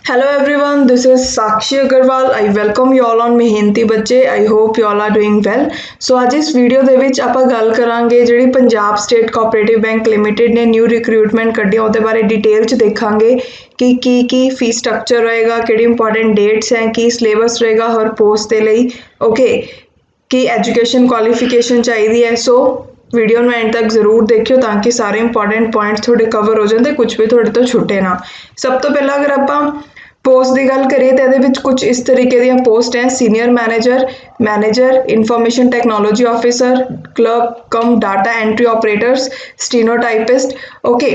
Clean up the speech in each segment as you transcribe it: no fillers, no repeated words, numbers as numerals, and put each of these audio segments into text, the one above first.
Hello everyone, this is Sakshi Agarwal. I welcome you all on ਮਿਹਨਤੀ ਬੱਚੇ. I hope you all are doing well. So ਅੱਜ ਇਸ video ਦੇ ਵਿੱਚ ਆਪਾਂ ਗੱਲ ਕਰਾਂਗੇ ਜਿਹੜੀ Punjab state cooperative bank limited ਨੇ ਨਿਊ ਰਿਕਰੂਟਮੈਂਟ ਕੱਢੀ ਉਹਦੇ ਬਾਰੇ ਡਿਟੇਲ ਚ ਦੇਖਾਂਗੇ ਕਿ ਕੀ ਫੀਸ ਸਟਰਕਚਰ ਰਹੇਗਾ, ਕਿਹੜੀ ਇੰਪੋਰਟੈਂਟ ਡੇਟਸ ਹੈ, ਕੀ ਸਿਲੇਬਸ ਰਹੇਗਾ ਹਰ ਪੋਸਟ ਦੇ ਲਈ, ਓਕੇ, ਕੀ ਐਜੂਕੇਸ਼ਨ ਕੁਆਲੀਫਿਕੇਸ਼ਨ ਚਾਹੀਦੀ ਹੈ। ਸੋ ਵੀਡੀਓ ਨੂੰ ਐਂਡ ਤੱਕ ਜ਼ਰੂਰ ਦੇਖਿਓ ਤਾਂ ਕਿ ਸਾਰੇ ਇੰਪੋਰਟੈਂਟ ਪੁਆਇੰਟਸ ਤੁਹਾਡੇ ਕਵਰ ਹੋ ਜਾਣ ਤੇ ਕੁਝ ਵੀ ਤੁਹਾਡੇ ਤੋਂ ਛੁੱਟੇ ਨਾ। ਸਭ ਤੋਂ ਪਹਿਲਾਂ ਅਗਰ ਆਪਾਂ पोस्ट की गल करिए तो ये कुछ इस तरीके दी पोस्ट हैं, senior manager information technology officer, clerk cum data entry operators, stenotypist, okay.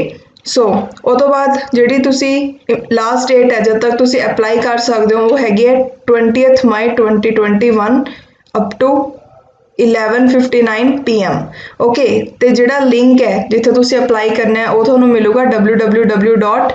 So उस तो बाद जी तुसी लास्ट डेट है जब तक तुसी अप्लाई कर सकते हो वो हैगी है 20 मई 2021 अप टू 11:59 PM, ओके। तो जिहड़ा लिंक है जिथे तुसी अप्लाई करना है वो तुहानूं मिलूगा www.pscb.in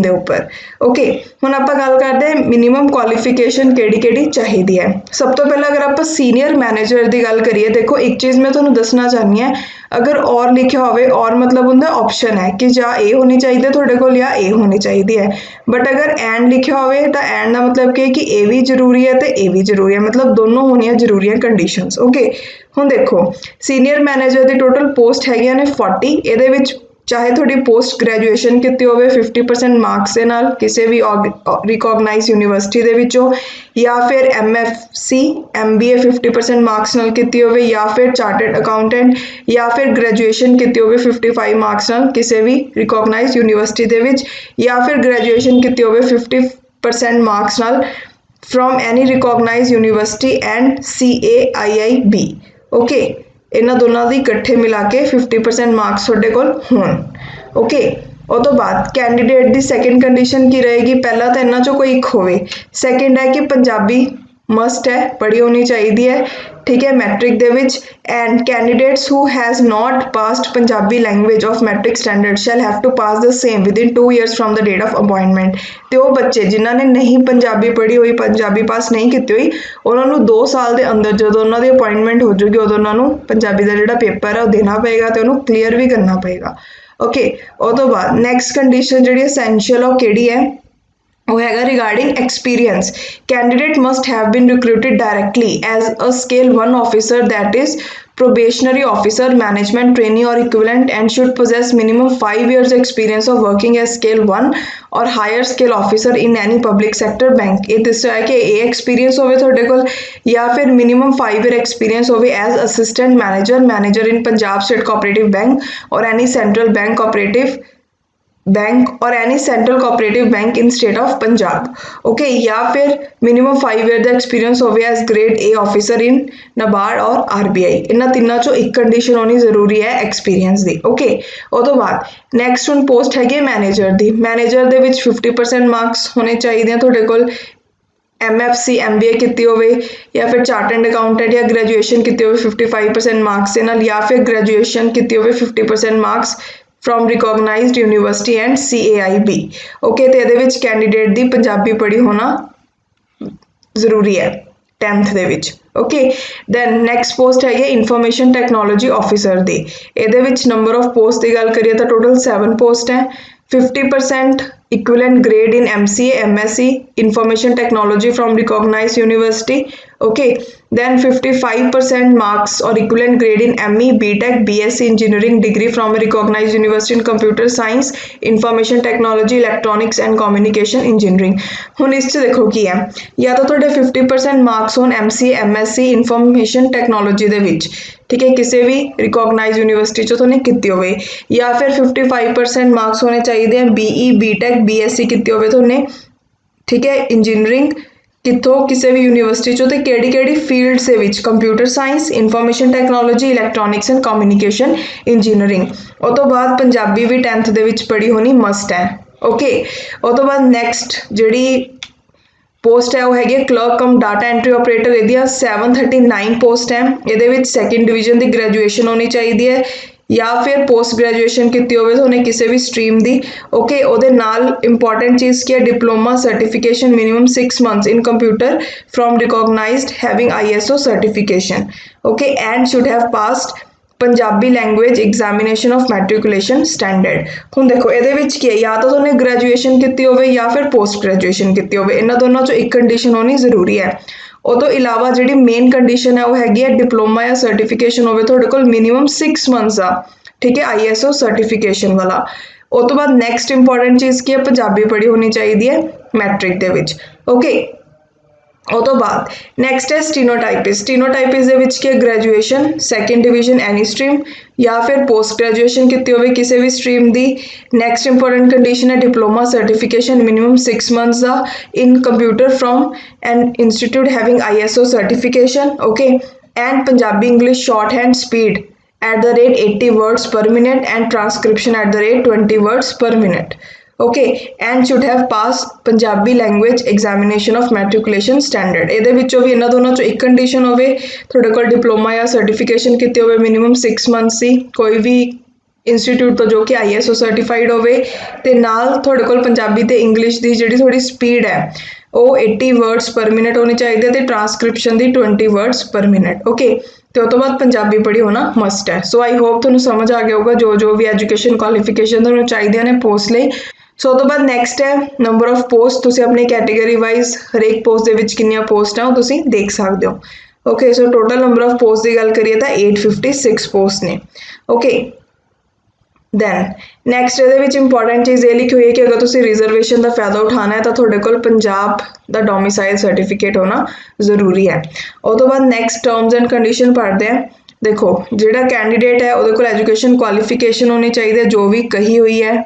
ਦੇ ਉੱਪਰ, ओके। ਹੁਣ ਆਪਾਂ ਗੱਲ ਕਰਦੇ ਹਾਂ ਮਿਨੀਮਮ ਕੁਆਲੀਫਿਕੇਸ਼ਨ ਕਿਹੜੀ ਚਾਹੀਦੀ ਹੈ। ਸਭ ਤੋਂ ਪਹਿਲਾਂ ਅਗਰ ਆਪਾਂ ਸੀਨੀਅਰ ਮੈਨੇਜਰ ਦੀ ਗੱਲ ਕਰੀਏ, ਦੇਖੋ ਇੱਕ ਚੀਜ਼ ਮੈਂ ਤੁਹਾਨੂੰ ਦੱਸਣਾ ਚਾਹੁੰਦੀ ਹਾਂ, अगर और लिखा होवे और मतलब होंगे ऑप्शन है कि जा ए होनी चाहिए थोड़े को या ए होनी चाहिए है, बट अगर एंड लिखा होवे तो एंड का मतलब कि ए भी जरूरी है तो ए भी जरूरी है, मतलब दोनों होनिया जरूरी है कंडीशंस, ओके। हुण देखो सीनियर मैनेजर की टोटल पोस्ट हैगियां ने 40, ਇਹਦੇ ਵਿੱਚ चाहे थोड़ी पोस्ट ग्रेजुएशन की होवे 50% मार्क्स के नाल किसी भी रिकॉगनाइज यूनिवर्सिटी दे विचों, या फिर MFC MBA 50% मार्क्स नाल की होवे, या फिर चार्टर्ड अकाउंटेंट, या फिर ग्रेजुएशन की होवे 55 मार्क्स नाल किसी भी रिकॉगनाइज यूनिवर्सिटी दे विच, या फिर ग्रेजुएशन की होवे 50% मार्क्स नाल from any recognise university and CAIIB, okay. इन्हां दोनों की इकट्ठे मिला के 50% मार्क्स तुहाडे कोल होण, ओके। उस तो बाद कैंडीडेट की सैकेंड कंडीशन की रहेगी, पहला तो इन्हां चों कोई एक होवे, सैकेंड है कि पंजाबी मस्ट है, पढ़ी होनी चाहिए है, ठीक है, मैट्रिक दे विच, and candidates who has not passed Punjabi language of matric standard shall have to pass the same within 2 years from the date of appointment. तो वो बच्चे जिन्हों ने नहीं पंजाबी पढ़ी हुई, पंजाबी पास नहीं की हुई, उन्होंने 2 साल के अंदर जो उन्होंने अपॉइंटमेंट हो जाएगी उदों उन्होंने पंजाबी का जोड़ा पेपर है वो देना पेगा तो उन्होंने क्लीयर भी करना पेगा, ओके। उस तो बाद नैक्सट कंडीशन जी एसेंशियल वो किहड़ी है, वो हैगा regarding experience. Candidate must have been recruited directly as a scale 1 officer, that is probationary officer, management trainee और equivalent, and should possess minimum 5 years experience of working as scale 1 और higher scale officer in any public sector bank. ये दस रहा है कि ए experience होवे तुहाडे कोल, या फिर मिनिमम 5 year एक्सपीरियंस होवे as assistant manager in Punjab state cooperative bank और any central bank cooperative bank और any central cooperative bank in state of Punjab, okay. या फिर मिनिमम 5 year का एक्सपीरियंस होवे as grade A officer in NABARD और RBI। इन्हां तिन्नां चों एक कंडीशन होनी जरूरी है एक्सपीरियंस दी, ओके। उस तो बाद नैक्सट हुण पोस्ट हैगी मैनेजर दी। मैनेजर दे विच 50% मार्क्स होने चाहिए तुहाडे कोल, MFC MBA की होवे, या फिर चार्टर्ड अकाउंटेंट या ग्रेजुएशन की होवे 55% मार्क्स के नाल, या फिर ग्रेजुएशन की होवे 50% marks from recognised university and CAIIB, okay. तो ये कैंडीडेट की पंजाबी पढ़ी होना जरूरी है 10th दे विच, ओके। दैन नैक्सट पोस्ट है इंफॉर्मेशन टैक्नोलॉजी ऑफिसर दी। ये नंबर ऑफ पोस्ट की गल करिए तो टोटल 7 पोस्ट हैं। 50% equivalent grade in MCA MSc information technology from recognized university, okay। Then 55% marks or equivalent grade in ME BTech BSc engineering degree from a recognized university in computer science information technology electronics and communication engineering। हुण इस देखो की है, या तो थोड़े 50% marks होन MCA MSc information technology दे विच, ठीक है, किसी भी रिकॉगनाइज यूनिवर्सिटी चो तुहानूं कीती होवे, या फिर 55% मार्क्स होने चाहिए BE BTech BSc कीती होवे तुहानूं, ठीक है, इंजीनियरिंग कितों किसी भी यूनिवर्सिटी चो, तो किहड़ी फील्ड से विच, computer science information technology electronics and communication engineering. उस तो बाद पंजाबी भी 10th दे विच पढ़ी होनी मस्ट है, ओके। उस तो बाद नैक्सट जिहड़ी पोस्ट है वो है clerk cum data entry operator. ये 739 पोस्ट है। ये सैकेंड डिवीजन की ग्रेजुएशन होनी चाहिए है, या फिर पोस्ट ग्रेजुएशन की होवे तो उन्हें किसी भी स्ट्रीम दी, ओके। उहदे नाल इंपॉर्टेंट चीज़ की है diploma certification minimum 6 months in computer from recognised having ISO certification, okay, and should have passed Punjabi language examination of matriculation standard. हुण देखो ये की है, या तो तुमने ग्रैजुएशन की हो या फिर पोस्ट ग्रैजुएशन की हो, इन्होंने दोनों चो एक कंडीशन होनी जरूरी है। ਉਹ ਤੋਂ ਇਲਾਵਾ ਜਿਹੜੀ ਮੇਨ ਕੰਡੀਸ਼ਨ ਹੈ ਉਹ ਹੈਗੀ ਹੈ ਡਿਪਲੋਮਾ ਜਾਂ ਸਰਟੀਫਿਕੇਸ਼ਨ ਹੋਵੇ ਤੁਹਾਡੇ ਕੋਲ ਮਿਨੀਮਮ 6 ਮੰਥਸ ਦਾ, ਠੀਕ ਹੈ, ISO ਸਰਟੀਫਿਕੇਸ਼ਨ ਵਾਲਾ। ਉਹ ਤੋਂ ਬਾਅਦ ਨੈਕਸਟ ਇੰਪੋਰਟੈਂਟ ਚੀਜ਼ ਕੀ ਹੈ, ਪੰਜਾਬੀ ਪੜ੍ਹੀ ਹੋਣੀ ਚਾਹੀਦੀ ਹੈ ਮੈਟ੍ਰਿਕ ਦੇ ਵਿੱਚ। ਓਕੇ, ਉਹ ਤੋਂ ਬਾਅਦ ਨੈਕਸਟ ਹੈ ਸਟੀਨੋਟਾਈਪਿਸਟ। ਸਟੀਨੋਟਾਈਪਿਸਟ ਦੇ ਵਿੱਚ ਕੀ ਹੈ, ਗ੍ਰੈਜੂਏਸ਼ਨ ਸੈਕੰਡ ਡਿਵੀਜ਼ਨ ਐਨੀ ਸਟਰੀਮ ਜਾਂ ਫਿਰ ਪੋਸਟ ਗ੍ਰੈਜੂਏਸ਼ਨ ਕੀਤੀ ਹੋਵੇ ਕਿਸੇ ਵੀ ਸਟਰੀਮ ਦੀ। ਨੈਕਸਟ ਇੰਪੋਰਟੈਂਟ ਕੰਡੀਸ਼ਨ ਹੈ diploma certification minimum 6 months the in computer from N institute having ISO certification. Okay, and Punjabi English short hand speed at the rate 80 words per minute and transcription at the rate 20 words per minute. Okay, and should have passed Punjabi language examination of matriculation standard। ਇਹਦੇ ਵਿੱਚੋਂ ਵੀ ਇਹਨਾਂ ਦੋਨਾਂ ਚੋਂ ਇੱਕ condition ਹੋਵੇ, ਤੁਹਾਡੇ ਕੋਲ diploma ਜਾਂ ਸਰਟੀਫਿਕੇਸ਼ਨ ਕੀਤੀ ਹੋਵੇ ਮਿਨੀਮਮ 6 ਮੰਥਸ ਦੀ ਕੋਈ ਵੀ ਇੰਸਟੀਟਿਊਟ ਤੋਂ ਜੋ ਕਿ ISO ਸਰਟੀਫਾਈਡ ਹੋਵੇ, ਤੇ ਨਾਲ ਤੁਹਾਡੇ ਕੋਲ ਪੰਜਾਬੀ ਤੇ ਇੰਗਲਿਸ਼ ਦੀ ਜਿਹੜੀ ਥੋੜੀ ਸਪੀਡ ਹੈ ਉਹ 80 ਵਰਡਸ ਪਰ ਮਿੰਟ ਹੋਣੀ ਚਾਹੀਦੀ ਹੈ ਤੇ ਟ੍ਰਾਂਸਕ੍ਰਿਪਸ਼ਨ ਦੀ 20 ਵਰਡਸ ਪਰ ਮਿੰਟ। ਓਕੇ, ਤੇ ਉਹ ਤੋਂ ਬਾਅਦ ਪੰਜਾਬੀ ਪੜ੍ਹੀ ਹੋਣਾ ਮਸਟ ਹੈ। ਸੋ ਆਈ ਹੋਪ ਤੁਹਾਨੂੰ ਸਮਝ ਆ ਗਿਆ ਹੋਊਗਾ ਜੋ ਵੀ ਐਜੂਕੇਸ਼ਨ ਕੁਆਲੀਫਿਕੇਸ਼ਨ ਤੁਹਾਨੂੰ ਚਾਹੀਦੀਆਂ ਨੇ ਪੋਸਟ ਲਈ। ਸੋ ਉਹ ਤੋਂ ਬਾਅਦ ਨੈਕਸਟ ਹੈ ਨੰਬਰ ਆਫ ਪੋਸਟ। ਤੁਸੀਂ ਆਪਣੀ ਕੈਟੇਗਰੀ ਵਾਈਜ਼ ਹਰੇਕ ਪੋਸਟ ਦੇ ਵਿੱਚ ਕਿੰਨੀਆਂ ਪੋਸਟ ਆ ਉਹ ਤੁਸੀਂ ਦੇਖ ਸਕਦੇ ਹੋ। Okay, so total number of post ਦੀ ਗੱਲ ਕਰੀਏ ਤਾਂ 856 ਪੋਸਟ ਨੇ। ਓਕੇ, ਦੈਨ ਨੈਕਸਟ ਇਹਦੇ ਵਿੱਚ ਇੰਪੋਰਟੈਂਟ ਚੀਜ਼ ਇਹ ਲਿਖੀ ਹੋਈ ਹੈ ਕਿ ਅਗਰ ਤੁਸੀਂ ਰਿਜ਼ਰਵੇਸ਼ਨ ਦਾ ਫਾਇਦਾ ਉਠਾਉਣਾ ਹੈ ਤਾਂ ਤੁਹਾਡੇ ਕੋਲ ਪੰਜਾਬ ਦਾ ਡੋਮਿਸਾਈਲ ਸਰਟੀਫਿਕੇਟ ਹੋਣਾ ਜ਼ਰੂਰੀ ਹੈ। ਉਹ ਤੋਂ ਬਾਅਦ ਨੈਕਸਟ ਟਰਮਸ ਐਂਡ ਕੰਡੀਸ਼ਨ ਪੜ੍ਹਦੇ ਹਾਂ। ਦੇਖੋ, ਜਿਹੜਾ ਕੈਂਡੀਡੇਟ ਹੈ ਉਹਦੇ ਕੋਲ ਐਜੂਕੇਸ਼ਨ ਕੁਆਲੀਫਿਕੇਸ਼ਨ ਹੋਣੀ ਚਾਹੀਦੀ ਹੈ ਜੋ ਵੀ ਕਹੀ ਹੋਈ ਹੈ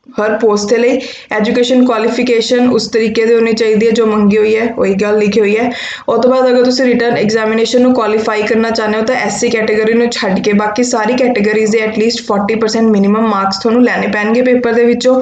हर पोस्ट के लिए। एजुकेशन क्वालिफिकेशन उस तरीके से होनी चाहिए जो मंगी हुई है, वही गल लिखी हुई है। और तो बाद अगर तुम रिटर्न एग्जामिनेशन में क्वालीफाई करना चाहते हो तो SC कैटेगरी में छड्ड के बाकी सारी कैटेगरीज के एटलीस्ट 40% मिनिमम मार्क्स थोड़ा लैने पैणगे पेपर के विचों,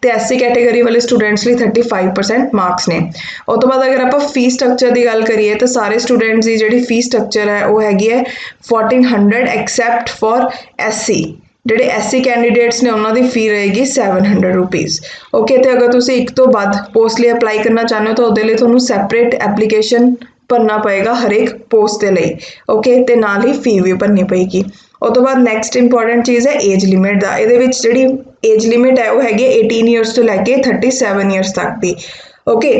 ते SC कैटेगरी वाले स्टूडेंट्स लिए 35% मार्क्स ने। और तो बाद अगर आप फी स्ट्रक्चर की गल करिए तो सारे स्टूडेंट्स की जी फी स्ट्रक्चर है वो हैगी है 1400 एक्सैप्ट फॉर SC। ਜਿਹੜੇ SC कैंडिडेट्स ने उन्होंने फी रहेगी 700 रुपीज़। ओके, तो अगर तुम एक तो बाद पोस्ट लिए अप्लाई करना चाहते हो तो उसके लिए थोड़ा सैपरेट एप्लीकेशन भरना पएगा हरेक पोस्ट के लिए। ओके, तो नाल ही फी भी भरनी पेगी। और तो बाद नैक्सट इंपॉर्टेंट चीज़ है एज लिमिट का। ये जी एज लिमिट है वो हैगी 18 ईयर्स तो लैके 37 ईयर्स तक की। ओके,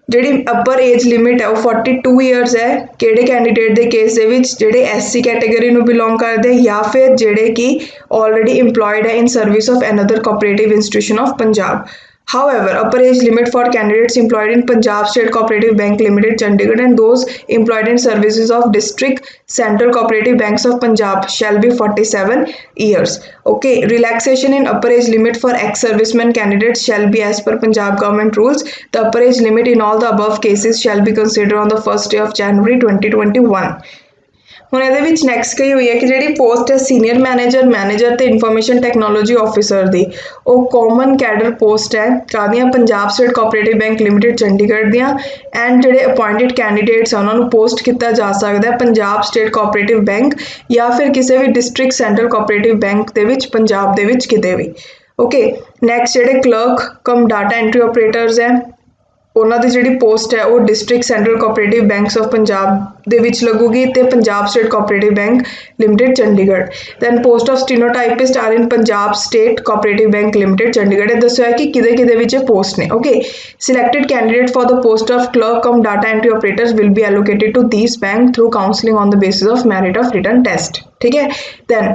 ਜਿਹੜੀ ਅਪਰ ਏਜ ਲਿਮਿਟ ਹੈ ਉਹ 42 ਈਅਰਸ ਹੈ ਕਿਹੜੇ ਕੈਂਡੀਡੇਟ ਦੇ ਕੇਸ ਦੇ ਵਿੱਚ ਜਿਹੜੇ SC ਕੈਟੇਗਰੀ ਨੂੰ ਬਿਲੋਂਗ ਕਰਦੇ ਜਾਂ ਫਿਰ ਜਿਹੜੇ ਕਿ ਆਲਰੇਡੀ ਇੰਪਲੋਇਡ ਹੈ in service of another cooperative institution of Punjab. However, upper age limit for candidates employed in Punjab State Cooperative Bank Limited, Chandigarh, and those employed in services of District Central Cooperative Banks of Punjab shall be 47 years. Okay, relaxation in upper age limit for ex-servicemen candidates shall be as per Punjab government rules. The upper age limit in all the above cases shall be considered on the first day of January 2021. ਹੁਣ ਇਹਦੇ ਵਿੱਚ next ਕਹੀ ਹੋਈ ਹੈ ਕਿ ਜਿਹੜੀ post ਹੈ senior manager ਤੇ ਇਨਫੋਰਮੇਸ਼ਨ ਟੈਕਨੋਲੋਜੀ ਆਫਿਸਰ ਦੀ, ਉਹ ਕਾਮਨ ਕੈਡਰ ਪੋਸਟ ਹੈ ਕਾਹਦੀਆਂ Punjab state cooperative bank limited Chandigarh ਦੀਆਂ। ਐਂਡ ਜਿਹੜੇ ਅਪੁਆਇੰਟਡ ਕੈਂਡੀਡੇਟਸ ਆ ਉਹਨਾਂ ਨੂੰ ਪੋਸਟ ਕੀਤਾ ਜਾ ਸਕਦਾ ਹੈ ਪੰਜਾਬ ਸਟੇਟ ਕੋਆਪਰੇਟਿਵ ਬੈਂਕ ਜਾਂ ਫਿਰ ਕਿਸੇ ਵੀ ਡਿਸਟ੍ਰਿਕਟ ਸੈਂਟਰਲ ਕੋਆਪਰੇਟਿਵ ਬੈਂਕ ਦੇ ਵਿੱਚ ਪੰਜਾਬ ਦੇ ਵਿੱਚ ਕਿਤੇ ਵੀ। ਓਕੇ, ਨੈਕਸਟ ਜਿਹੜੇ clerk cum data entry operators ਹੈ ਉਹਨਾਂ ਦੀ ਜਿਹੜੀ ਪੋਸਟ ਹੈ ਉਹ district central cooperative banks of Punjab ਦੇ ਵਿੱਚ ਲੱਗੂਗੀ ਤੇ Punjab state cooperative bank limited Chandigarh. Then post of stenotypist are in Punjab state cooperative bank limited Chandigarh. ਇਹ ਦੱਸਿਆ ਕਿ ਕਿਹਦੇ ਵਿੱਚ ਪੋਸਟ ਨੇ। Okay, selected candidate for the post of clerk cum data entry operators will be allocated to these bank through counselling on the basis of merit of written test. ठीक है, then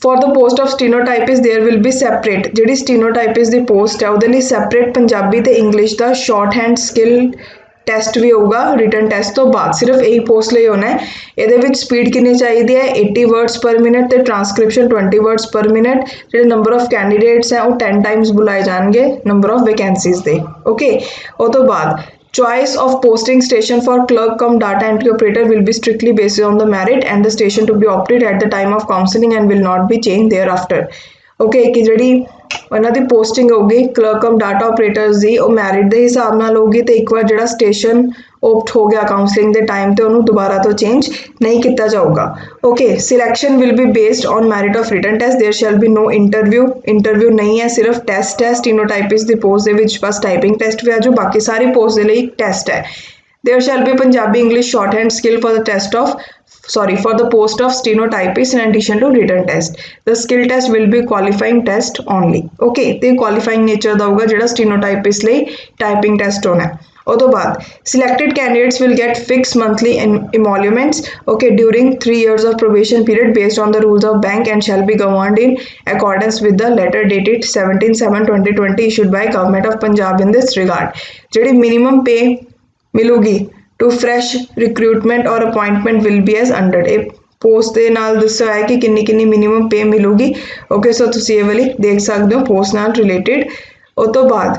for the post of stenotypist there will be separate ਜਿਹੜੀ stenotypist ਦੀ post ਹੈ ਉਹਦੇ ਲਈ separate Punjabi ਤੇ English ਦਾ shorthand skill test ਵੀ ਹੋਊਗਾ ਰਿਟਨ ਟੈਸਟ ਤੋਂ ਬਾਅਦ। ਸਿਰਫ ਇਹੀ ਪੋਸਟ ਲਈ ਹੋਣਾ ਹੈ। ਇਹਦੇ ਵਿੱਚ ਸਪੀਡ ਕਿੰਨੀ ਚਾਹੀਦੀ ਹੈ 80 ਵਰਡਸ ਪਰ ਮਿੰਟ ਤੇ ਟ੍ਰਾਂਸਕ੍ਰਿਪਸ਼ਨ 20 ਵਰਡਸ ਪਰ ਮਿੰਟ। ਜਿਹੜੇ ਨੰਬਰ ਆਫ ਕੈਂਡੀਡੇਟਸ ਹੈ ਉਹ 10 ਟਾਈਮਸ ਬੁਲਾਏ ਜਾਣਗੇ ਨੰਬਰ ਆਫ ਵੈਕੈਂਸੀਜ਼ ਦੇ। ਓਕੇ, ਉਹ ਤੋਂ ਬਾਅਦ choice of posting station for clerk cum data entry operator will be strictly based on the merit and the station to be opted at the time of counseling and will not be changed thereafter. Okay, कि ਜਿਹੜੀ ਉਹਨਾਂ ਦੀ posting ਹੋਊਗੀ clerk cum data operators ਦੀ ਉਹ merit ਦੇ ਹਿਸਾਬ ਨਾਲ ਹੋਊਗੀ ਤੇ ਇੱਕ ਵਾਰ ਜਿਹੜਾ ਸਟੇਸ਼ਨ ਓਪਟ ਹੋ ਗਿਆ ਕਾਉਂਸਲਿੰਗ ਦੇ ਟਾਈਮ ਤੇ ਉਹਨੂੰ ਦੁਬਾਰਾ ਤੋਂ ਚੇਂਜ ਨਹੀਂ ਕੀਤਾ ਜਾਊਗਾ। Okay, selection will be based on merit of written test. There shall be no interview ਨਹੀਂ ਹੈ, ਸਿਰਫ ਟੈਸਟ ਹੈ। ਸਟੀਨੋਟਾਈਪਿਸਟ ਦੀ ਪੋਸਟ ਦੇ ਵਿੱਚ ਬਸ ਟਾਈਪਿੰਗ ਟੈਸਟ ਵੀ ਆ ਜੋ ਬਾਕੀ ਸਾਰੀ ਪੋਸਟ ਦੇ ਲਈ ਇੱਕ ਟੈਸਟ ਹੈ। There shall be Punjabi English shorthand skill for the test of for the post of stenotypist in addition to written test. The skill test will be qualifying test only. Okay, ਤੇ qualifying nature ਦਾ ਹੋਊਗਾ ਜਿਹੜਾ stenotypist ਲਈ typing test ਹੋਣਾ ਹੈ। ਉਹ ਤੋਂ ਬਾਅਦ selected candidates will get fixed monthly emoluments, okay, during 3 years of probation period based on the rules of bank and shall be governed in accordance with the letter dated 17/7/2020 issued by Government of Punjab in this regard। ਜਿਹੜੀ minimum pay ਮਿਲੂਗੀ to fresh recruitment or appointment will be as under। ਇਹ post ਦੇ ਨਾਲ ਦੱਸਿਆ ਹੈ ਕਿ ਕਿੰਨੀ minimum ਪੇ ਮਿਲੂਗੀ। ਓਕੇ, ਸੋ ਤੁਸੀਂ ਇਹ ਵਾਲੀ ਦੇਖ ਸਕਦੇ ਹੋ ਪੋਸਟ ਨਾਲ ਰਿਲੇਟਡ। ਉਹ ਤੋਂ ਬਾਅਦ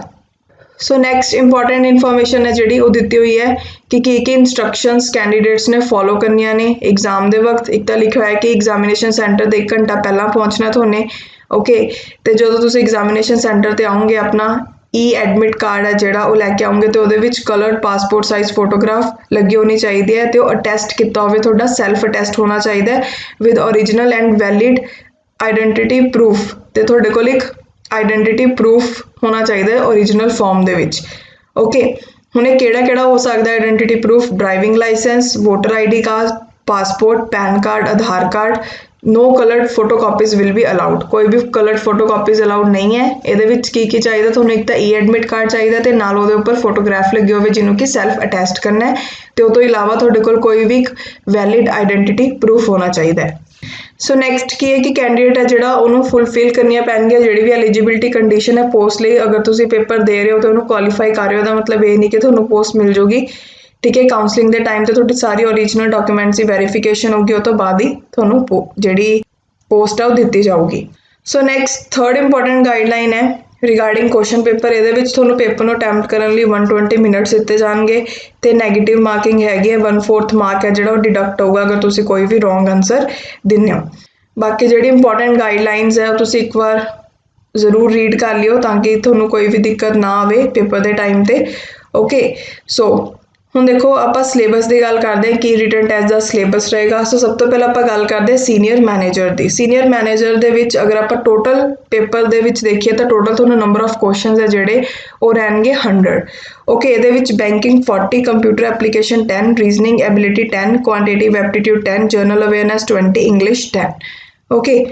ਸੋ ਨੈਕਸਟ ਇੰਪੋਰਟੈਂਟ ਇਨਫੋਰਮੇਸ਼ਨ ਹੈ ਜਿਹੜੀ ਉਹ ਦਿੱਤੀ ਹੋਈ ਹੈ ਕਿ ਕੀ ਇੰਸਟਰਕਸ਼ਨਸ ਕੈਂਡੀਡੇਟਸ ਨੇ ਫੋਲੋ ਕਰਨੀਆਂ ਨੇ ਐਗਜ਼ਾਮ ਦੇ ਵਕਤ। ਇੱਕ ਤਾਂ ਲਿਖਿਆ ਹੋਇਆ ਕਿ ਐਗਜ਼ਾਮੀਨੇਸ਼ਨ ਸੈਂਟਰ ਦੇ 1 ਘੰਟਾ ਪਹਿਲਾਂ ਪਹੁੰਚਣਾ ਤੁਹਾਨੇ। ਓਕੇ, ਤੇ ਜਦੋਂ ਤੁਸੀਂ ਐਗਜ਼ਾਮੀਨੇਸ਼ਨ ਸੈਂਟਰ ਤੇ ਆਓਗੇ ਆਪਣਾ ਐਡਮਿਟ ਕਾਰਡ ਹੈ ਜਿਹੜਾ ਉਹ ਲੈ ਕੇ ਆਉਂਗੇ ਤੇ ਉਹਦੇ ਵਿੱਚ ਕਲਰਡ ਪਾਸਪੋਰਟ ਸਾਈਜ਼ ਫੋਟੋਗ੍ਰਾਫ ਲੱਗੀ ਹੋਣੀ ਚਾਹੀਦੀ ਹੈ ਤੇ ਉਹ ਅਟੈਸਟ ਕੀਤਾ ਹੋਵੇ, ਤੁਹਾਡਾ ਸੈਲਫ ਅਟੈਸਟ ਹੋਣਾ ਚਾਹੀਦਾ ਹੈ with original and valid identity proof. ਤੇ ਤੁਹਾਡੇ ਕੋਲ ਇੱਕ ਆਈਡੈਂਟੀਟੀ ਪ੍ਰੂਫ ਹੋਣਾ ਚਾਹੀਦਾ ਹੈ ਓਰੀਜਨਲ ਫਾਰਮ ਦੇ ਵਿੱਚ। ਓਕੇ, ਹੁਣ ਇਹ ਕਿਹੜਾ ਹੋ ਸਕਦਾ identity proof? Driving licence, voter ID card, passport, PAN card, Aadhaar card. No coloured photocopies will be allowed. कोई भी कलर्ड फोटोकॉपीज अलाउड नहीं है। ਇਹਦੇ ਵਿੱਚ ਕੀ ਚਾਹੀਦਾ ਤੁਹਾਨੂੰ? ਇੱਕ ਤਾਂ ਐਡਮਿਟ ਕਾਰਡ ਚਾਹੀਦਾ ਤੇ ਨਾਲ ਉਹਦੇ ਉੱਪਰ ਫੋਟੋਗ੍ਰਾਫ ਲੱਗੀ ਹੋਵੇ ਜਿਹਨੂੰ ਕਿ ਸੈਲਫ ਅਟੈਸਟ ਕਰਨਾ ਹੈ ਤੇ ਉਹ ਤੋਂ ਇਲਾਵਾ ਤੁਹਾਡੇ ਕੋਲ ਕੋਈ ਵੀ ਵੈਲਿਡ ਆਈਡੈਂਟੀਟੀ ਪ੍ਰੂਫ ਹੋਣਾ ਚਾਹੀਦਾ ਹੈ। ਸੋ ਨੈਕਸਟ ਕੀ ਹੈ ਕਿ ਕੈਂਡੀਡੇਟ ਹੈ ਜਿਹੜਾ ਉਹਨੂੰ ਫੁੱਲਫਿਲ ਕਰਨੀਆਂ ਪੈਣਗੀਆਂ ਜਿਹੜੀ ਵੀ ਐਲੀਜੀਬਿਲਿਟੀ ਕੰਡੀਸ਼ਨ ਹੈ ਪੋਸਟ ਲਈ। ਅਗਰ ਤੁਸੀਂ ਪੇਪਰ ਦੇ ਰਹੇ ਹੋ ਤਾਂ ਉਹਨੂੰ ਕੁਆਲੀਫਾਈ ਕਰ ਰਹੇ ਹੋ ਦਾ ਮਤਲਬ ਇਹ ਨਹੀਂ ਕਿ ਤੁਹਾਨੂੰ ਪੋਸਟ ਮਿਲ ਜੂਗੀ। ਠੀਕ ਹੈ, ਕਾਉਂਸਲਿੰਗ ਦੇ ਟਾਈਮ ਤੇ ਤੁਹਾਡੀ ਸਾਰੀ ਓਰੀਜਨਲ ਡਾਕੂਮੈਂਟਸ ਦੀ ਵੈਰੀਫਿਕੇਸ਼ਨ ਹੋਊਗੀ, ਉਹ ਤੋਂ ਬਾਅਦ ਹੀ ਤੁਹਾਨੂੰ ਜਿਹੜੀ ਪੋਸਟ ਆ ਉਹ ਦਿੱਤੀ ਜਾਊਗੀ। So next third important guideline ਹੈ ਰਿਗਾਰਡਿੰਗ ਕੁਐਸਚਨ ਪੇਪਰ। ਇਹਦੇ ਵਿੱਚ ਤੁਹਾਨੂੰ ਪੇਪਰ ਨੂੰ ਅਟੈਂਪਟ ਕਰਨ ਲਈ 120 ਮਿੰਟਸ ਦਿੱਤੇ ਜਾਣਗੇ ਤੇ ਨੈਗੇਟਿਵ ਮਾਰਕਿੰਗ ਹੈਗੀ ਹੈ 1/4 ਮਾਰਕ ਹੈ ਜਿਹੜਾ ਉਹ ਡਿਡਕਟ ਹੋਊਗਾ ਅਗਰ ਤੁਸੀਂ ਕੋਈ ਵੀ ਰੋਂਗ ਆਨਸਰ ਦਿੰਦੇ ਹੋ। ਬਾਕੀ ਜਿਹੜੀ ਇੰਪੋਰਟੈਂਟ ਗਾਈਡਲਾਈਨਸ ਹੈ ਉਹ ਤੁਸੀਂ ਇੱਕ ਵਾਰ ਜ਼ਰੂਰ ਰੀਡ ਕਰ ਲਿਓ ਤਾਂ ਕਿ ਤੁਹਾਨੂੰ ਕੋਈ ਵੀ ਦਿੱਕਤ ਨਾ ਆਵੇ ਪੇਪਰ ਦੇ ਟਾਈਮ ਤੇ। ਓਕੇ, ਸੋ ਹੁਣ ਦੇਖੋ ਆਪਾਂ ਸਿਲੇਬਸ ਦੀ ਗੱਲ ਕਰਦੇ ਹਾਂ ਕਿ ਰਿਟਨ ਟੈਸਟ ਦਾ ਸਿਲੇਬਸ ਰਹੇਗਾ। ਸੋ ਸਭ ਤੋਂ ਪਹਿਲਾਂ ਆਪਾਂ ਗੱਲ ਕਰਦੇ ਹਾਂ ਸੀਨੀਅਰ ਮੈਨੇਜਰ ਦੀ। ਸੀਨੀਅਰ ਮੈਨੇਜਰ ਦੇ ਵਿੱਚ ਅਗਰ ਆਪਾਂ ਟੋਟਲ ਪੇਪਰ ਦੇ ਵਿੱਚ ਦੇਖੀਏ ਤਾਂ ਟੋਟਲ ਤੁਹਾਨੂੰ ਨੰਬਰ ਆਫ ਕੁਐਸਚਨਸ ਹੈ ਜਿਹੜੇ ਉਹ ਰਹਿਣਗੇ 100। ਓਕੇ, ਇਹਦੇ ਵਿੱਚ banking 40, computer application 10, reasoning ability 10, quantitative aptitude 10, general awareness 20, English 10। Okay,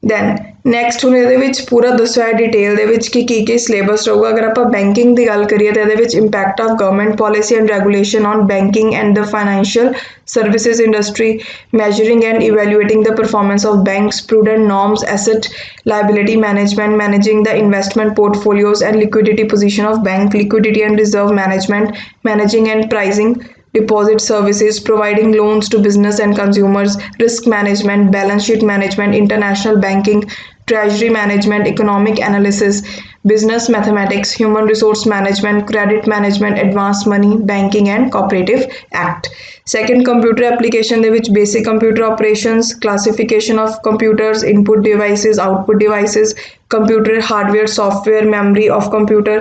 then next ਹੁਣ ਇਹਦੇ ਵਿੱਚ ਪੂਰਾ ਦੱਸਿਆ ਹੈ ਡਿਟੇਲ ਦੇ ਵਿੱਚ ਕਿ ਕੀ ਸਿਲੇਬਸ ਰਹੂਗਾ। ਅਗਰ ਆਪਾਂ ਬੈਂਕਿੰਗ ਦੀ ਗੱਲ ਕਰੀਏ ਤਾਂ ਇਹਦੇ ਵਿੱਚ impact of government policy and regulation on banking and the financial services industry, measuring and evaluating the performance of banks, prudent norms, asset liability management, managing the investment portfolios and liquidity position of bank, liquidity and reserve management, managing and pricing deposit services, providing loans to business and consumers, risk management, balance sheet management, international banking, treasury management, economic analysis, business mathematics, human resource management, credit management, advanced money, banking and cooperative act. Second, computer application ਦੇ ਵਿੱਚ basic computer operations, classification of computers, input devices, output devices, computer hardware, software, memory of computer,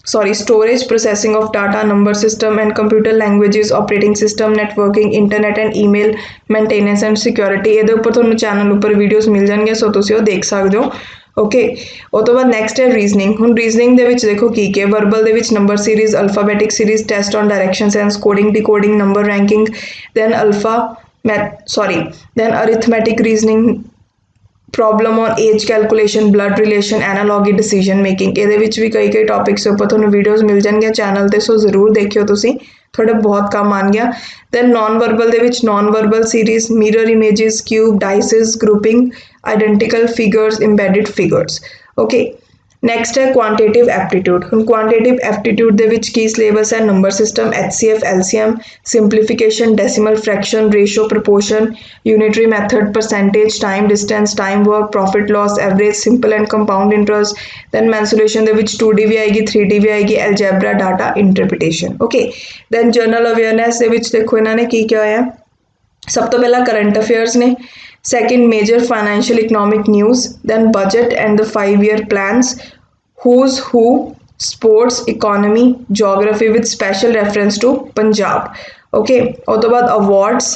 storage processing of data, number system and computer languages, operating system, networking, internet and email, maintenance and security। ਇਹਦੇ ਉੱਪਰ ਤੁਹਾਨੂੰ channel ਉੱਪਰ videos ਮਿਲ ਜਾਣਗੀਆਂ ਸੋ ਤੁਸੀਂ ਉਹ ਦੇਖ ਸਕਦੇ ਹੋ। ਓਕੇ, ਉਹ ਤੋਂ ਬਾਅਦ ਨੈਕਸਟ ਹੈ ਰੀਜ਼ਨਿੰਗ। ਹੁਣ ਰੀਜ਼ਨਿੰਗ ਦੇ ਵਿੱਚ ਦੇਖੋ ਕੀ ਵਰਬਲ ਦੇ ਵਿੱਚ number series, alphabetic series, test on direction sense, coding, decoding, number ranking, then arithmetic reasoning, problem on age calculation, blood relation, analogy decision making. ਇਹਦੇ ਵਿੱਚ ਵੀ ਕਈ ਟੌਪਿਕਸ ਉੱਪਰ ਤੁਹਾਨੂੰ ਵੀਡੀਓਜ਼ ਮਿਲ ਜਾਣਗੀਆਂ ਚੈਨਲ 'ਤੇ, ਸੋ ਜ਼ਰੂਰ ਦੇਖਿਓ ਤੁਸੀਂ, ਤੁਹਾਡਾ ਬਹੁਤ ਕੰਮ ਆਉਣਗੀਆਂ। ਦੈਨ ਨੋਨ ਵਰਬਲ ਦੇ ਵਿੱਚ non verbal series, mirror images, cube, dices, grouping, identical figures, embedded figures. Okay, next ਹੈ ਕੁਆਂਟੀਟਿਵ ਐਪਟੀਟਿਊਡ। ਹੁਣ ਕੁਆਂਟੀਟਿਵ ਐਪਟੀਟਿਊਡ ਦੇ ਵਿੱਚ ਕੀ ਸਿਲੇਬਸ ਹੈ? Number system, HCF, LCM, simplification, decimal fraction, ratio, proportion, unitary method, percentage, time distance, time work, profit loss, average, simple and compound interest. Then mensuration ਦੇ ਵਿੱਚ 2D ਵੀ ਆਏਗੀ, 3D ਵੀ ਆਏਗੀ, algebra, data interpretation. Okay, then general awareness ਦੇ ਵਿੱਚ ਦੇਖੋ ਇਹਨਾਂ ਨੇ ਕੀ ਕਿਹਾ ਹੋਇਆ। ਸਭ ਤੋਂ ਪਹਿਲਾਂ ਕਰੰਟ ਅਫੇਅਰਸ ਨੇ। Second, major financial economic news, then budget and the 5-year plans, who's who, sports, economy, geography with special reference to Punjab. Okay, ਉਹ ਤੋਂ ਬਾਅਦ awards,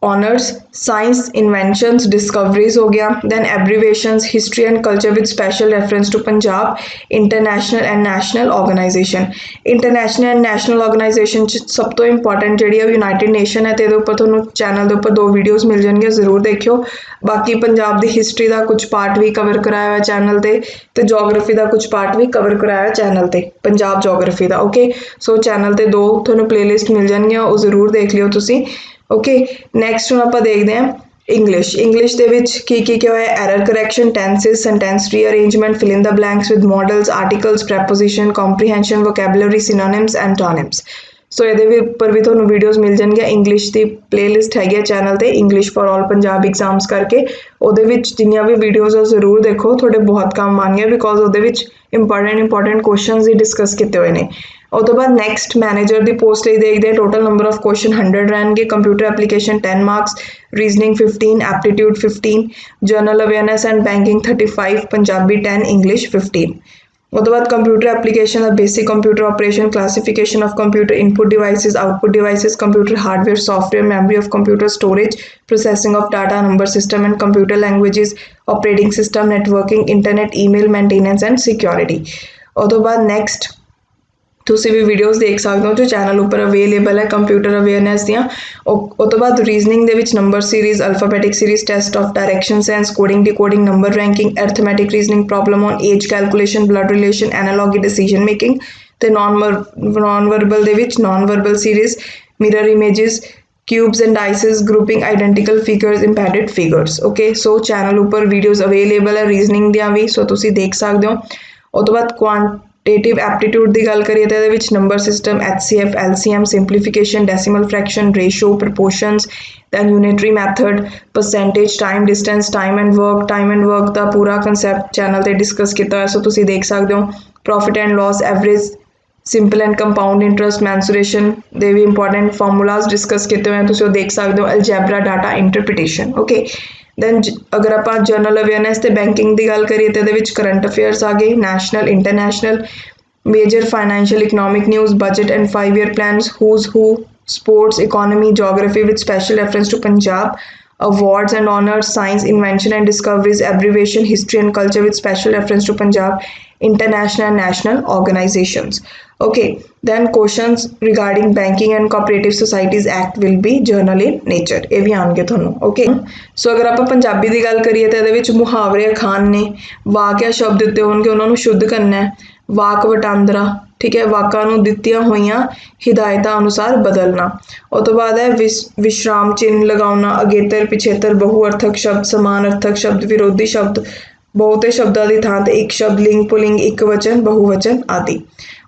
honours, science, inventions, discoveries हो गया, then abbreviations, history and culture with special reference to Punjab, international and national organisation. International and national organisation सब तो important जी United nation है, तो उपर तुहानूं चैनल के उपर 2 वीडियोज़ मिल जाएंगे, जरूर देखियो। बाकी पंजाब की हिस्ट्री का कुछ पार्ट भी कवर कराया हुआ चैनल पर, तो जोग्राफी का कुछ पार्ट भी कवर कराया हुआ चैनल पर, पंजाब जोग्राफी का। ओके, सो चैनल पर 2 तुहानूं प्लेलिस्ट मिल जाएंगियां, वो जरूर देख लियो तुसीं। ओके, नैक्सट हम आप देखते हैं इंग्लिश के क्या है, error correction, tenses, sentence rearrangement, fill in the blanks with modals, articles, preposition, comprehension, vocabulary, synonyms and antonyms. So ये पर भी तुहानूं वीडियोज़ मिल जाएंगे। इंग्लिश की प्लेलिस्ट हैगी चैनल पर, English for all Punjab exams करके, ਉਹਦੇ ਵਿੱਚ ਜਿੰਨੀਆਂ ਵੀ ਵੀਡੀਓਜ਼ ਆ ਜ਼ਰੂਰ ਦੇਖੋ, ਤੁਹਾਡੇ ਬਹੁਤ ਕੰਮ ਆਉਣਗੇ, ਬਿਕੋਜ਼ ਉਹਦੇ ਵਿੱਚ ਇੰਪੋਰਟੈਂਟ ਕੁਐਸਚਨਸ ਹੀ ਡਿਸਕਸ ਕੀਤੇ ਹੋਏ ਨੇ। ਉਹ ਤੋਂ ਬਾਅਦ ਨੈਕਸਟ ਮੈਨੇਜਰ ਦੀ ਪੋਸਟ ਲਈ ਦੇਖਦੇ ਹਾਂ, ਟੋਟਲ ਨੰਬਰ ਆਫ ਕੁਐਸਚਨ 100 ਰਹਿਣਗੇ, computer application 10 marks, reasoning 15, aptitude 15, general awareness and banking 35, Punjabi 10, English 15। ਉਹ ਤੋਂ ਬਾਅਦ ਕੰਪਿਊਟਰ ਐਪਲੀਕੇਸ਼ਨ ਦਾ basic computer operation, classification of computer input devices, output devices, computer hardware, software, memory of computer, storage, processing of data, number system and computer languages, operating system, networking, internet, email, maintenance and security. ਉਹ ਤੋਂ ਬਾਅਦ next ਤੁਸੀਂ ਵੀ videos ਦੇਖ ਸਕਦੇ ਹੋ ਜੋ channel ਉੱਪਰ available ਹੈ ਕੰਪਿਊਟਰ ਅਵੇਅਰਨੈਸ ਦੀਆਂ। ਉਹ ਤੋਂ ਬਾਅਦ ਰੀਜ਼ਨਿੰਗ ਦੇ ਵਿੱਚ number series, alphabetic series, test of direction sense, coding decoding, number ranking, arithmetic reasoning, problem on age calculation, blood relation, analogy decision making, ਤੇ ਨੌਨ ਵਰਬਲ ਦੇ ਵਿੱਚ non verbal series, mirror images, cubes and dices, grouping identical figures, embedded figures. Okay, so channel ऊपर videos available है reasoning दियां भी, सो तुसी देख सकते हो। उस तो बाद क्वांटिटेटिव एप्टीट्यूड की गल करिए तो ये number system, HCF, LCM, simplification, decimal fraction, ratio, proportions, then unitary method, percentage, time distance, time and work का पूरा कंसैप्ट चैनल पर डिस्कस किया है, सो तुसी देख सकते हो। Profit and loss, average, simple and compound interest, mensuration दे भी इंपॉर्टेंट फार्मूलाज डिस्कस किए हुए हैं, तुम देख सकते हो। अलजैबरा, डाटा इंटरप्रिटेशन। ओके, दैन अगर आप जनरल अवेयरनैस ते बैंकिंग की गल करिए तो ये करंट अफेयर्स आ गए, national, international, major financial economic news, budget and 5 year plans, who's who, sports, economy, geography with special reference to Punjab, awards and honours, science, invention and discoveries, abbreviation, history and culture with special reference to Punjab, international and national organizations. Okay, then questions regarding banking and cooperative societies act will be journal in nature, ਇਹ ਵੀ ਆਣਗੇ ਤੁਹਾਨੂੰ। Okay, ਸੋ ਅਗਰ ਆਪਾਂ ਪੰਜਾਬੀ ਦੀ ਗੱਲ ਕਰੀਏ ਤਾਂ ਇਹਦੇ ਵਿੱਚ ਮੁਹਾਵਰੇ ਅਖਾਣ ਨੇ, ਵਾਕਿਆ ਸ਼ਬਦ ਦਿੱਤੇ ਹੋਣਗੇ ਉਹਨਾਂ ਨੂੰ ਸ਼ੁੱਧ ਕਰਨਾ ਹੈ, ਵਾਕ ਵਟਾਂਦਰਾ, ਠੀਕ ਹੈ, ਵਾਕਾਂ ਨੂੰ ਦਿੱਤੀਆਂ ਹੋਈਆਂ ਹਿਦਾਇਤਾਂ ਅਨੁਸਾਰ ਬਦਲਣਾ। ਉਹ ਤੋਂ ਬਾਅਦ ਹੈ ਵਿਸ਼ਰਾਮ ਚਿੰਨ੍ਹ ਲਗਾਉਣਾ, ਅਗੇਤਰ, ਪਿਛੇਤਰ, ਬਹੁਅਰਥਕ ਸ਼ਬਦ, ਸਮਾਨ ਅਰਥਕ ਸ਼ਬਦ, ਵਿਰੋਧੀ ਸ਼ਬਦ, ਬਹੁਤੇ ਸ਼ਬਦਾਂ ਦੀ ਥਾਂ ਤੇ ਇੱਕ ਸ਼ਬਦ, ਲਿੰਗ ਪੁਲਿੰਗ, ਇੱਕ ਵਚਨ, ਬਹੁਵਚਨ ਆਦਿ।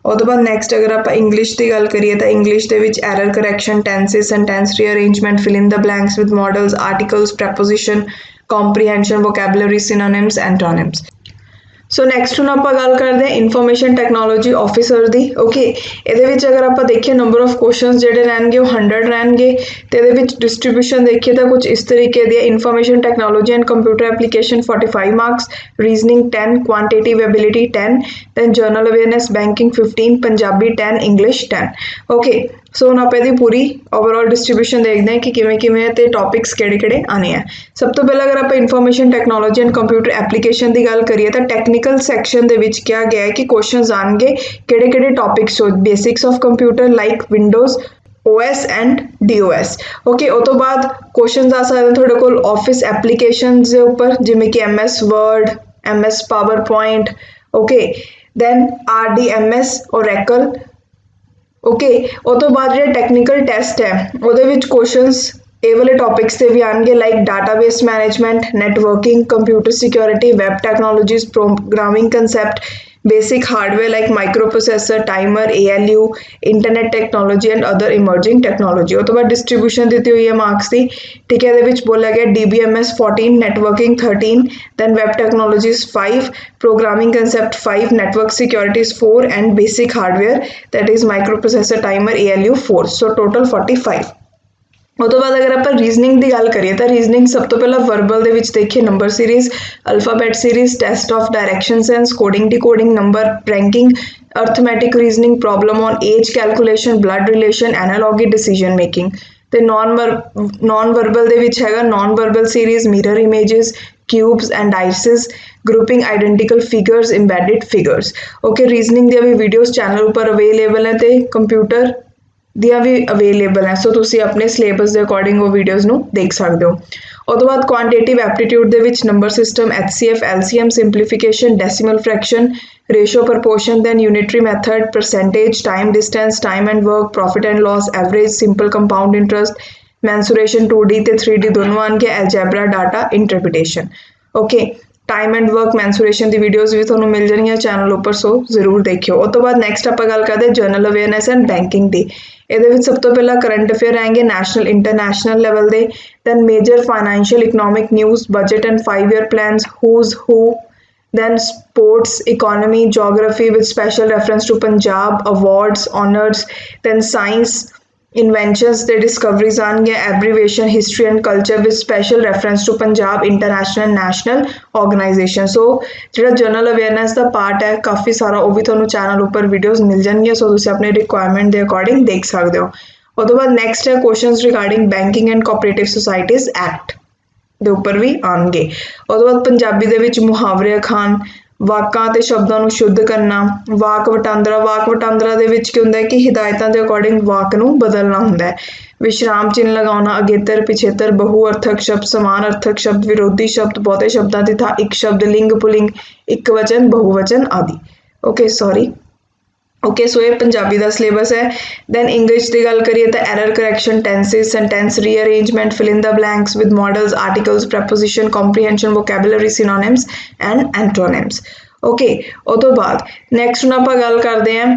ਉਹ ਤੋਂ ਬਾਅਦ ਨੈਕਸਟ ਅਗਰ ਆਪਾਂ ਇੰਗਲਿਸ਼ ਦੀ ਗੱਲ ਕਰੀਏ ਤਾਂ ਇੰਗਲਿਸ਼ ਦੇ ਵਿੱਚ error correction, tenses, sentence rearrangement, fill in the blanks with modals, articles, preposition, comprehension, vocabulary, synonyms, antonyms. So next हम आप गल करते हैं इन्फॉर्मेशन टैक्नोलॉजी ऑफिसर की। ओके, ये अगर आप देखिए नंबर ऑफ क्वेश्चन जोड़े रहेंगे वो 100 रहेंगे, तो ये डिस्ट्रीब्यूशन देखिए तो कुछ इस तरीके दी, information technology and computer application 45 marks, reasoning 10, quantitative ability 10, then general awareness banking 15, Punjabi 10, English 10। Okay, so हम आप पूरी ओवरऑल डिस्ट्रीब्यूशन देखते हैं कि किमें ते टॉपिक्स किहड़े आने हैं। सब तो पहले अगर आप information technology and computer application की गल करिए तो टैक्नीकल सैक्शन दे विच क्या गया है कि क्वेश्चन आएंगे किहड़े topics, basics of computer like Windows, OS and DOS। Okay, उस तो बाद क्वेश्चन आ सकते थोड़े कोल ऑफिस एप्लीकेशन के उपर जिमें कि MS word, MS PowerPoint. Okay, then RDMS, Oracle. Okay, उस तो बाद जो टैक्नीकल टैसट है वो क्वेश्चनस ये वाले टॉपिक्स से भी आएंगे like database management, networking, computer security, web technologies, programming concept, basic hardware like micro processor, timer, ALU, internet technology and other emerging technology. उस तो बाद डिस्ट्रीब्यूशन दी हुई है मार्क्स की, ठीक है, ये बोला गया DBMS 14, networking 13, then web technologies 5, programming concept 5, network securities 4 and basic hardware that is microprocessor, timer, ALU 4, so total 45। उस तो बाद अगर आप रीजनिंग की गल करिए तो रीजनिंग सब तो पहला वर्बल दे विच देखिए number series, alphabet series, test of direction sense, coding decoding, number ranking, arithmetic reasoning, problem on age calculation, blood relation, analogy decision making, ਤੇ ਨੌਨ ਵਰਬਲ ਦੇ ਵਿੱਚ ਹੈਗਾ non verbal series, mirror images, cubes and dices, grouping identical figures, embedded figures. Okay, reasoning ਦੀਆਂ ਵੀ videos channel ਉੱਪਰ available ਹੈ ਤੇ computer ਦੀਆਂ ਵੀ ਅਵੇਲੇਬਲ ਹੈ, ਸੋ ਤੁਸੀਂ ਆਪਣੇ ਸਿਲੇਬਸ ਦੇ ਅਕੋਰਡਿੰਗ ਉਹ ਵੀਡੀਓਜ਼ ਨੂੰ ਦੇਖ ਸਕਦੇ ਹੋ। ਉਹ ਤੋਂ ਬਾਅਦ ਕੁਆਂਟੀਟਿਵ ਐਪਟੀਟਿਊਡ ਦੇ ਵਿੱਚ number system, HCF, LCM, simplification, decimal fraction, ratio proportion, then unitary method, percentage, time, distance, time and work, profit and loss, average, simple compound interest, mensuration 2D ਤੇ 3D ਦੋਨੋਂ ਆਣਗੇ, algebra, data interpretation। Okay, time and work mensuration ਦੀ videos ਵੀ ਤੁਹਾਨੂੰ ਮਿਲ ਜਾਣਗੀਆਂ channel ਉੱਪਰ, ਸੋ ਜ਼ਰੂਰ ਦੇਖਿਓ। ਉਸ ਤੋਂ ਬਾਅਦ ਨੈਕਸਟ ਆਪਾਂ ਗੱਲ ਕਰਦੇ ਜਨਰਲ ਅਵੇਅਰਨੈਸ ਐਂਡ ਬੈਂਕਿੰਗ ਦੀ। ਇਹਦੇ ਵਿੱਚ ਸਭ ਤੋਂ ਪਹਿਲਾਂ ਕਰੰਟ ਅਫੇਅਰ ਆएंगे ਨੈਸ਼ਨਲ ਇੰਟਰਨੈਸ਼ਨਲ ਲੈਵਲ ਦੇ, then major financial economic news, budget and 5 year plans, who's who, then sports, economy, geography with special reference to Punjab, awards, honors, then science, inventions, the discoveries आएंगे, abbreviation, history and culture with special reference to Punjab, international, national organization। so ਜਿਹੜਾ general awareness ਦਾ part ਹੈ ਕਾਫੀ ਸਾਰਾ ਉਹ ਵੀ ਤੁਹਾਨੂੰ channel ਉੱਪਰ videos ਮਿਲ ਜਾਣਗੀਆਂ, ਸੋ ਤੁਸੀਂ ਆਪਣੇ ਰਿਕੁਆਇਰਮੈਂਟ ਦੇ ਅਕੋਰਡਿੰਗ ਦੇਖ ਸਕਦੇ ਹੋ। ਉਹ ਤੋਂ ਬਾਅਦ ਨੈਕਸਟ ਹੈ questions regarding banking and cooperative societies act ਦੇ ਉੱਪਰ ਵੀ ਆਉਣਗੇ। ਉਹ ਤੋਂ ਬਾਅਦ ਪੰਜਾਬੀ ਦੇ ਵਿੱਚ ਮੁਹਾਵਰੇ ਅਖਾਣ, ਵਾਕਾਂ ਤੇ ਸ਼ਬਦਾਂ ਨੂੰ ਸ਼ੁੱਧ ਕਰਨਾ, ਵਾਕ ਵਟਾਂਦਰਾ ਦੇ ਵਿੱਚ ਕੀ ਹੁੰਦਾ ਹੈ ਕਿ ਹਿਦਾਇਤਾਂ ਦੇ ਅਕੋਰਡਿੰਗ ਵਾਕ ਨੂੰ ਬਦਲਣਾ ਹੁੰਦਾ ਹੈ, ਵਿਸ਼ਰਾਮ ਚਿੰਨ੍ਹ ਲਗਾਉਣਾ, ਅਗੇਤਰ ਪਿਛੇਤਰ, ਬਹੁ ਅਰਥਕ ਸ਼ਬਦ, ਸਮਾਨ ਅਰਥਕ ਸ਼ਬਦ, ਵਿਰੋਧੀ ਸ਼ਬਦ, ਬਹੁਤੇ ਸ਼ਬਦਾਂ ਦੀ ਥਾਂ ਇੱਕ ਸ਼ਬਦ, ਲਿੰਗ ਪੁਲਿੰਗ, ਇੱਕ ਵਚਨ ਬਹੁਵਚਨ ਆਦਿ। ਓਕੇ, ਸੋ ਇਹ ਪੰਜਾਬੀ ਦਾ ਸਿਲੇਬਸ ਹੈ। ਦੈਨ ਇੰਗਲਿਸ਼ ਦੀ ਗੱਲ ਕਰੀਏ ਤਾਂ error correction, tenses, sentence rearrangement, fill in the blanks with modals, articles, preposition, comprehension, vocabulary, synonyms and antonyms. Okay, ਉਹ ਤੋਂ ਬਾਅਦ ਨੈਕਸਟ ਹੁਣ ਆਪਾਂ ਗੱਲ ਕਰਦੇ ਹਾਂ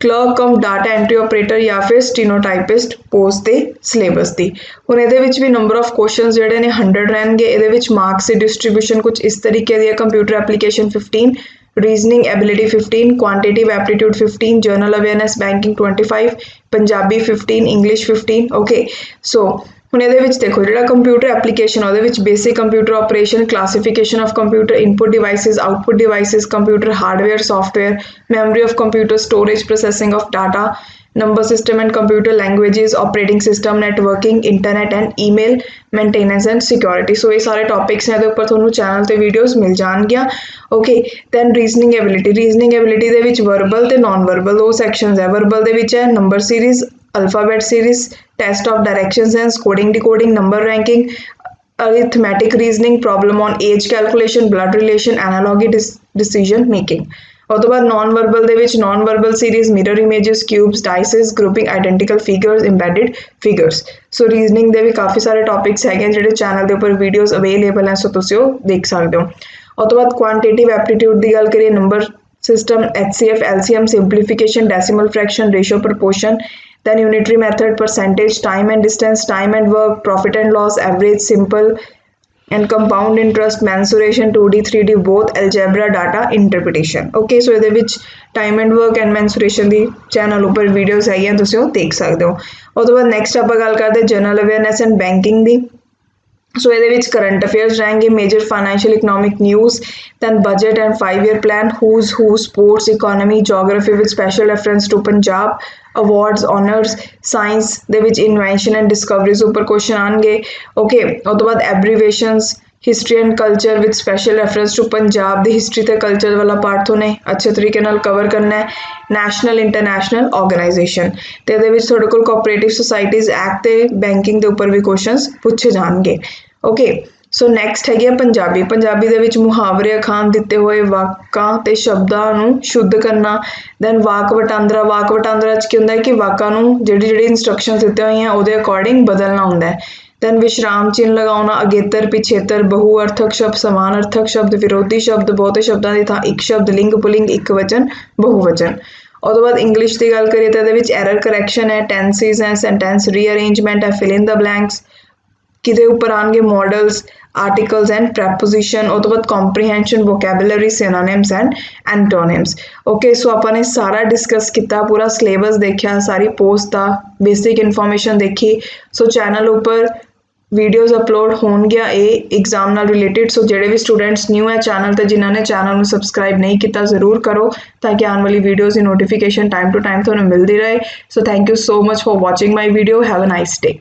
clerk cum data entry operator ਜਾਂ ਫਿਰ ਸਟੀਨੋਟਾਈਪਿਸਟ ਪੋਸਟ ਦੇ ਸਿਲੇਬਸ ਦੀ। ਹੁਣ ਇਹਦੇ ਵਿੱਚ ਵੀ ਨੰਬਰ ਆਫ ਕੁਐਸਚਨ ਜਿਹੜੇ ਨੇ 100 ਰਹਿਣਗੇ। ਇਹਦੇ ਵਿੱਚ ਮਾਰਕਸ ਦੀ ਡਿਸਟ੍ਰੀਬਿਊਸ਼ਨ ਕੁਝ ਇਸ ਤਰੀਕੇ ਦੀ ਹੈ, computer application 15, reasoning ability 15, quantitative aptitude 15, general awareness banking 25, Punjabi 15, English 15। Okay, so ਹੁਣ ਇਹਦੇ ਵਿੱਚ ਦੇਖੋ ਜਿਹੜਾ ਕੰਪਿਊਟਰ ਐਪਲੀਕੇਸ਼ਨ ਉਹਦੇ ਵਿੱਚ basic computer operation, classification of computer, input devices, output devices, computer hardware, software, memory of computer, storage, processing of data, number system and computer languages, operating system, networking, internet and email, maintenance and security। so ਇਹ ਸਾਰੇ topics ਨੇ ਇਹਦੇ ਉੱਪਰ ਤੁਹਾਨੂੰ channel ਤੇ videos ਮਿਲ ਜਾਣਗੀਆਂ। Okay, then reasoning ability ਦੇ ਵਿੱਚ ਵਰਬਲ ਤੇ ਨਾਨ ਵਰਬਲ ਦੋ ਸੈਕਸ਼ਨਸ ਹੈ। ਵਰਬਲ ਦੇ ਵਿੱਚ ਹੈ number series, alphabet series, test of direction sense, coding decoding, number ranking, arithmetic reasoning, problem on age calculation, blood relation, analogy, decision making। ਉਹ ਤੋਂ ਬਾਅਦ ਨਾਨ ਵਰਬਲ ਦੇ ਵਿੱਚ non verbal series, mirror images, cubes, dices, grouping identical figures, embedded figures. So reasoning ਦੇ ਵੀ ਕਾਫੀ ਸਾਰੇ topics ਹੈਗੇ ਜਿਹੜੇ ਚੈਨਲ ਦੇ ਉੱਪਰ ਵੀਡੀਓਜ਼ ਅਵੇਲੇਬਲ ਹੈ, ਸੋ ਤੁਸੀਂ ਉਹ ਦੇਖ ਸਕਦੇ ਹੋ। ਉਹ ਤੋਂ ਬਾਅਦ ਕੁਆਂਟੀਟਿਵ ਐਪਟੀਟਿਊਡ ਦੀ ਗੱਲ ਕਰੀਏ, number system, HCF, LCM, simplification, decimal fraction, ratio proportion, then unitary method, percentage, time and distance, time and work, profit and loss, average, simple and compound interest, mensuration 2D 3D both, algebra, data interpretation। okay, so ਇਹਦੇ ਵਿੱਚ time and work and mensuration the channel ਉੱਪਰ videos ਹੈਗੀਆਂ, ਤੁਸੀਂ ਉਹ ਦੇਖ ਸਕਦੇ ਹੋ। ਉਹ ਤੋਂ ਬਾਅਦ ਨੈਕਸਟ ਆਪਾਂ ਗੱਲ ਕਰਦੇ ਜਨਰਲ ਅਵੇਅਰਨੈਸ ਐਂਡ ਬੈਂਕਿੰਗ ਦੀ। ਸੋ ਇਹਦੇ ਵਿੱਚ ਕਰੰਟ ਅਫੇਅਰਸ ਰਹਿਣਗੇ, major financial economic news, then budget and 5 year plan, who's who, sports, economy, geography with special reference to Punjab, awards, honours, science ਦੇ ਵਿੱਚ ਇਨਵੈਂਸ਼ਨ ਐਂਡ ਡਿਸਕਵਰੀਜ਼ ਉੱਪਰ question ਆਉਣਗੇ। Okay, ਉਹ ਤੋਂ ਬਾਅਦ abbreviations, history and culture with special reference to Punjab ਦੀ history ਤੇ culture ਵਾਲਾ ਪਾਰਟ ਤੋਂ ਨੇ ਅੱਛੇ ਤਰੀਕੇ ਨਾਲ ਕਵਰ ਕਰਨਾ ਹੈ। ਨੈਸ਼ਨਲ ਇੰਟਰਨੈਸ਼ਨਲ ਆਰਗੇਨਾਈਜੇਸ਼ਨ ਤੇ ਇਹਦੇ ਵਿੱਚ ਤੁਹਾਡੇ ਕੋਲ ਕੋਆਪਰੇਟਿਵ ਸੁਸਾਇਟੀਜ਼ ਐਕਟ ਤੇ ਬੈਂਕਿੰਗ ਦੇ ਉੱਪਰ ਵੀ ਕੁਐਸਚਨਸ ਪੁੱਛੇ ਜਾਣਗੇ। ਓਕੇ, ਸੋ ਨੈਕਸਟ ਹੈਗੀ ਹੈ ਪੰਜਾਬੀ ਦੇ ਵਿੱਚ ਮੁਹਾਵਰੇ ਅਖਾਣ ਦਿੱਤੇ ਹੋਏ ਵਾਕਾਂ ਤੇ ਸ਼ਬਦਾਂ ਨੂੰ ਸ਼ੁੱਧ ਕਰਨਾ। ਦੈਨ ਵਾਕ ਵਟਾਂਦਰਾ 'ਚ ਕੀ ਹੁੰਦਾ ਹੈ ਕਿ ਵਾਕਾਂ ਨੂੰ ਜਿਹੜੀ ਇੰਸਟਰਕਸ਼ਨ ਦਿੱਤੀਆਂ ਹੋਈਆਂ ਉਹਦੇ ਅਕੋਰਡਿੰਗ ਬਦਲਣਾ ਹੁੰਦਾ ਹੈ। ਦੈਨ ਵਿਸ਼ਰਾਮ ਚਿੰਨ੍ਹ ਲਗਾਉਣਾ, ਅਗੇਤਰ ਪਿਛੇਤਰ, ਬਹੁ ਅਰਥਕ ਸ਼ਬਦ, ਸਮਾਨ ਅਰਥਕ ਸ਼ਬਦ, ਵਿਰੋਧੀ ਸ਼ਬਦ, ਬਹੁਤੇ ਸ਼ਬਦਾਂ ਦੀ ਥਾਂ ਇੱਕ ਸ਼ਬਦ, ਲਿੰਗ ਪੁਲਿੰਗ, ਇੱਕ ਵਚਨ ਬਹੁਵਚਨ। ਉਹ ਤੋਂ ਬਾਅਦ ਇੰਗਲਿਸ਼ ਦੀ ਗੱਲ ਕਰੀਏ ਤਾਂ ਇਹਦੇ ਵਿੱਚ ਐਰਰ ਕਰੈਕਸ਼ਨ ਹੈ, ਟੈਂਸਿਸ ਹੈ, ਸੈਂਟੈਂਸ ਰੀਅਰੇਂਜਮੈਂਟ ਹੈ, ਫਿਲ ਇਨ ਦਾ ਬਲੈਂਕਸ, ਕਿਹਦੇ ਉੱਪਰ ਆਉਣਗੇ ਮੋਡਲਸ, ਆਰਟੀਕਲਸ ਐਂਡ ਪ੍ਰੈਪੋਜੀਸ਼ਨ। ਉਹ ਤੋਂ ਬਾਅਦ comprehension, vocabulary, synonyms and antonyms. Okay, ਸੋ ਆਪਾਂ ਨੇ ਸਾਰਾ ਡਿਸਕਸ ਕੀਤਾ, ਪੂਰਾ ਸਿਲੇਬਸ ਦੇਖਿਆ, ਸਾਰੀ ਪੋਸਟ ਦਾ ਬੇਸਿਕ ਇਨਫੋਰਮੇਸ਼ਨ ਦੇਖੀ। ਸੋ ਚੈਨਲ ਉੱਪਰ ਵੀਡੀਓਜ਼ ਅਪਲੋਡ ਹੋਣਗੀਆਂ ਇਹ ਐਗਜ਼ਾਮ ਨਾਲ ਰਿਲੇਟਿਡ। ਸੋ ਜਿਹੜੇ ਵੀ ਸਟੂਡੈਂਟਸ ਨਿਊ ਹੈ ਚੈਨਲ ਤੇ ਜਿਨ੍ਹਾਂ ਨੇ ਚੈਨਲ ਨੂੰ ਸਬਸਕ੍ਰਾਈਬ ਨਹੀਂ ਕੀਤਾ ਜ਼ਰੂਰ ਕਰੋ ਤਾਂ ਕਿ ਆਉਣ ਵਾਲੀ ਵੀਡੀਓਜ਼ ਦੀ ਨੋਟੀਫਿਕੇਸ਼ਨ ਟਾਈਮ ਟੂ ਟਾਈਮ ਤੁਹਾਨੂੰ ਮਿਲਦੀ ਰਹੇ। So thank you so much for watching my video. Have a nice day.